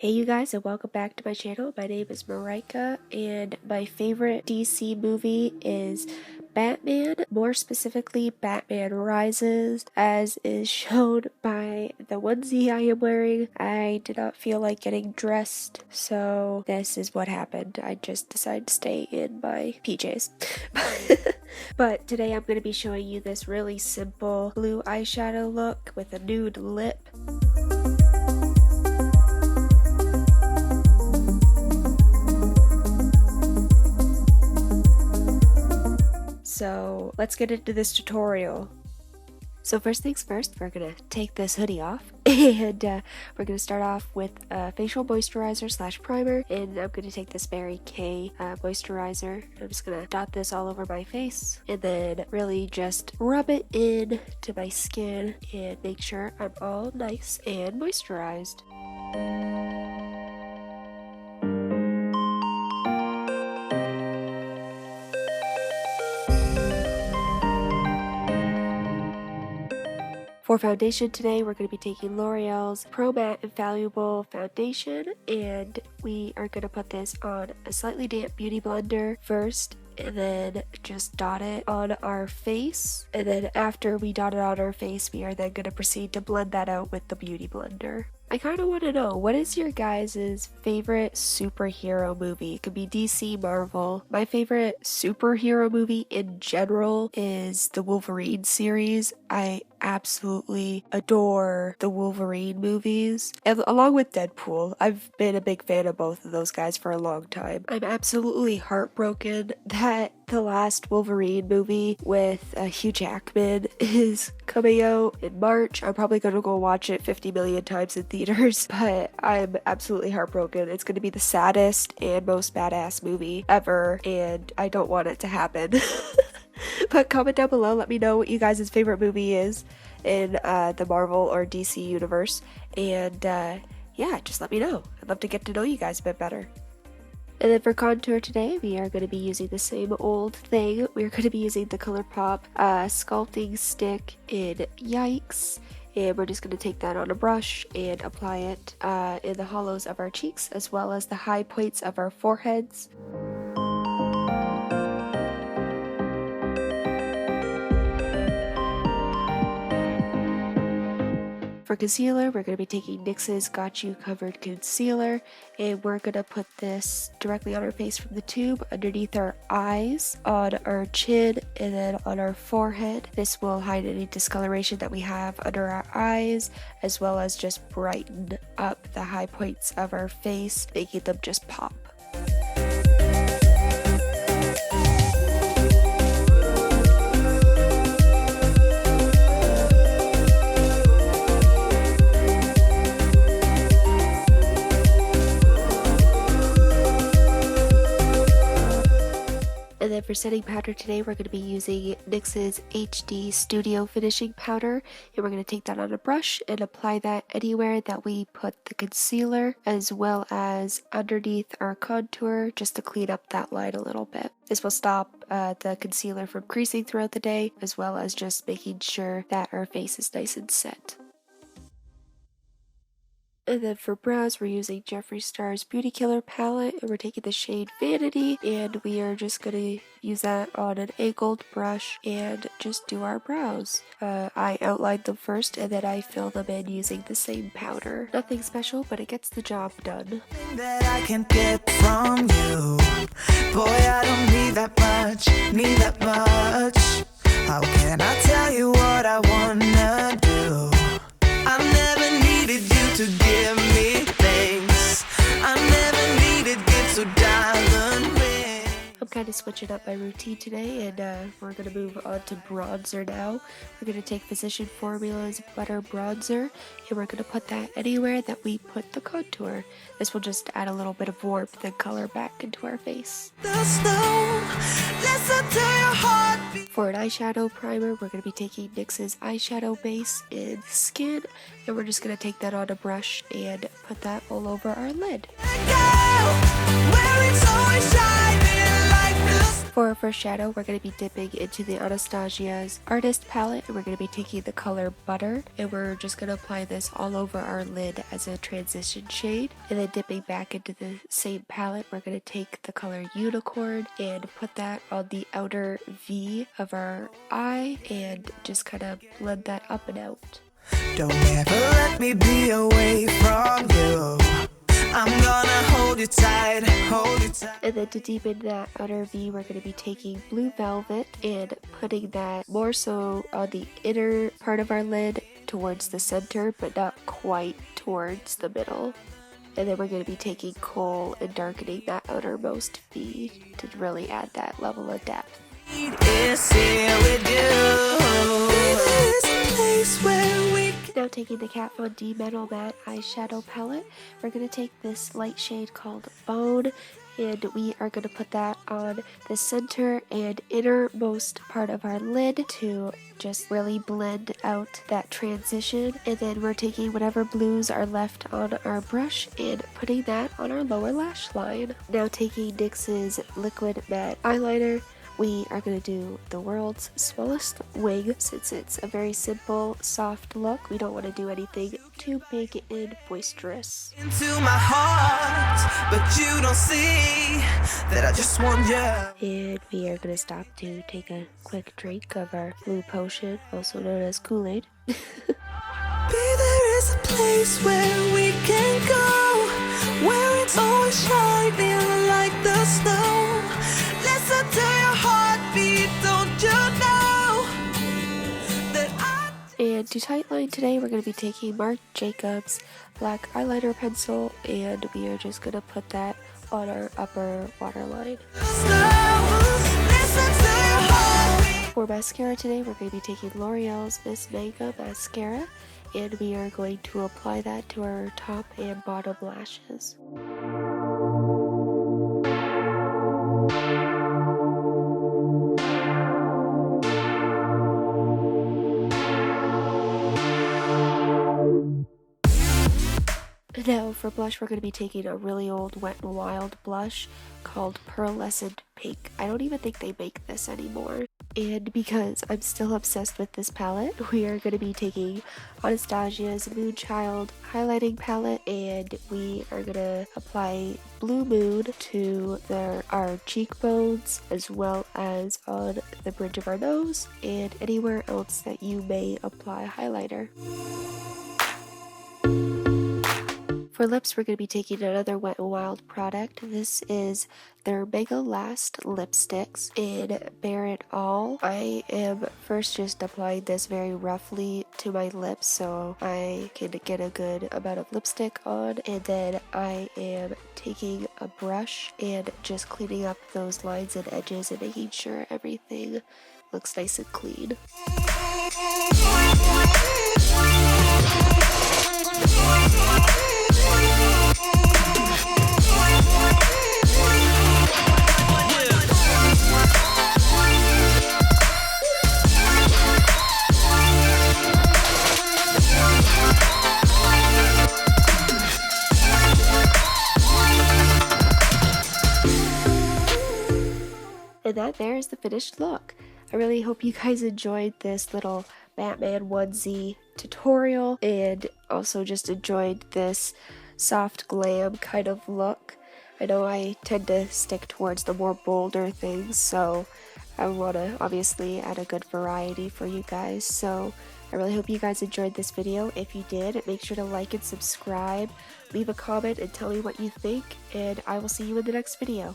Hey you guys, and welcome back to my channel. My name is Marika, and my favorite DC movie is Batman, more specifically Batman Rises, as is shown by the onesie I am wearing. I did not feel like getting dressed, so this is what happened. I just decided to stay in my PJs. But today I'm going to be showing you this really simple blue eyeshadow look with a nude lip. So let's get into this tutorial. So first things first, we're gonna take this hoodie off and we're gonna start off with a facial moisturizer slash primer, and I'm gonna take this Mary Kay moisturizer. I'm just gonna dot this all over my face and then really just rub it in to my skin and make sure I'm all nice and moisturized. For foundation today, we're going to be taking L'Oreal's Pro Matte Infallible Foundation, and we are going to put this on a slightly damp beauty blender first, and then just dot it on our face. And then after we dot it on our face, we are then going to proceed to blend that out with the beauty blender. I kind of want to know, what is your guys' favorite superhero movie? It could be DC, Marvel. My favorite superhero movie in general is the Wolverine series. I absolutely adore the Wolverine movies, and along with Deadpool. I've been a big fan of both of those guys for a long time. I'm absolutely heartbroken that the last Wolverine movie with Hugh Jackman is coming out in March. I'm probably gonna go watch it 50 million times in theaters, but I'm absolutely heartbroken. It's gonna be the saddest and most badass movie ever, and I don't want it to happen. But comment down below, let me know what you guys' favorite movie is in the Marvel or DC universe, and yeah, just let me know. I'd love to get to know you guys a bit better. And then for contour today, we are going to be using the same old thing. We're going to be using the Pop Sculpting stick in Yikes, and we're just going to take that on a brush and apply it in the hollows of our cheeks as well as the high points of our foreheads. For concealer, we're going to be taking NYX's Got You Covered Concealer, and we're going to put this directly on our face from the tube, underneath our eyes, on our chin, and then on our forehead. This will hide any discoloration that we have under our eyes, as well as just brighten up the high points of our face, making them just pop. And then for setting powder today, we're going to be using NYX's HD Studio Finishing Powder, and we're going to take that on a brush and apply that anywhere that we put the concealer, as well as underneath our contour, just to clean up that line a little bit. This will stop the concealer from creasing throughout the day, as well as just making sure that our face is nice and set. And then for brows, we're using Jeffree Star's Beauty Killer palette, and we're taking the shade Vanity, and we are just going to use that on an angled brush and just do our brows. I outline them first, and then I fill them in using the same powder. Nothing special, but it gets the job done. That I can get from you. Boy, I don't need that much. How can I tell you what I wanna do? I never needed you to give me things. I never needed gifts or diamond rings. I'm kind of switching up my routine today, and we're going to move on to bronzer now. We're going to take Physician Formula's Butter Bronzer, and we're going to put that anywhere that we put the contour. This will just add a little bit of warmth and color back into our face. For an eyeshadow primer, we're going to be taking NYX's Eyeshadow Base in Skin, and we're just going to take that on a brush and put that all over our lid. Where it's always shining like For our first shadow, we're going to be dipping into the Anastasia's Artist palette, and we're going to be taking the color Butter, and we're just going to apply this all over our lid as a transition shade. And then dipping back into the same palette, we're going to take the color Unicorn and put that on the outer V of our eye and just kind of blend that up and out. Don't ever let me be away from you. I'm gonna hold you tight, hold you tight. And then to deepen that outer V, we're going to be taking Blue Velvet and putting that more so on the inner part of our lid towards the center, but not quite towards the middle. And then we're going to be taking Kohl and darkening that outermost V to really add that level of depth. It's here with you. There's a place where we Now taking the Kat Von D Metal Matte Eyeshadow Palette, we're going to take this light shade called Bone, and we are going to put that on the center and innermost part of our lid to just really blend out that transition. And then we're taking whatever blues are left on our brush and putting that on our lower lash line. Now taking NYX's Liquid Matte Eyeliner, we are going to do the world's smallest wing. Since it's a very simple, soft look, we don't want to do anything too big and boisterous. into my heart, but you don't see that I just want you. And we are going to stop to take a quick drink of our blue potion, also known as Kool-Aid. Be there is a place where we can go, where it's always shining like the snow. Listen to your heartbeat, don't you know that I... And to tightline today, we're going to be taking Marc Jacobs black eyeliner pencil, and we are just going to put that on our upper waterline. For mascara today, we're going to be taking Loreal's Miss Manga mascara, and we are going to apply that to our top and bottom lashes. Now for blush, we're going to be taking a really old Wet n Wild blush called Pearlescent Pink. I don't even think they make this anymore. And because I'm still obsessed with this palette, we are going to be taking Anastasia's Moonchild highlighting palette, and we are going to apply Blue Moon to our cheekbones as well as on the bridge of our nose and anywhere else that you may apply highlighter. For lips, we're going to be taking another Wet n Wild product. This is their Mega Last lipsticks in Bare It All. I am first just applying this very roughly to my lips so I can get a good amount of lipstick on, and then I am taking a brush and just cleaning up those lines and edges and making sure everything looks nice and clean. And that there is the finished look. I really hope you guys enjoyed this little Batman onesie tutorial and also just enjoyed this soft glam kind of look. I know I tend to stick towards the more bolder things, so I want to obviously add a good variety for you guys. So I really hope you guys enjoyed this video. If you did, make sure to like and subscribe, leave a comment and tell me what you think, and I will see you in the next video.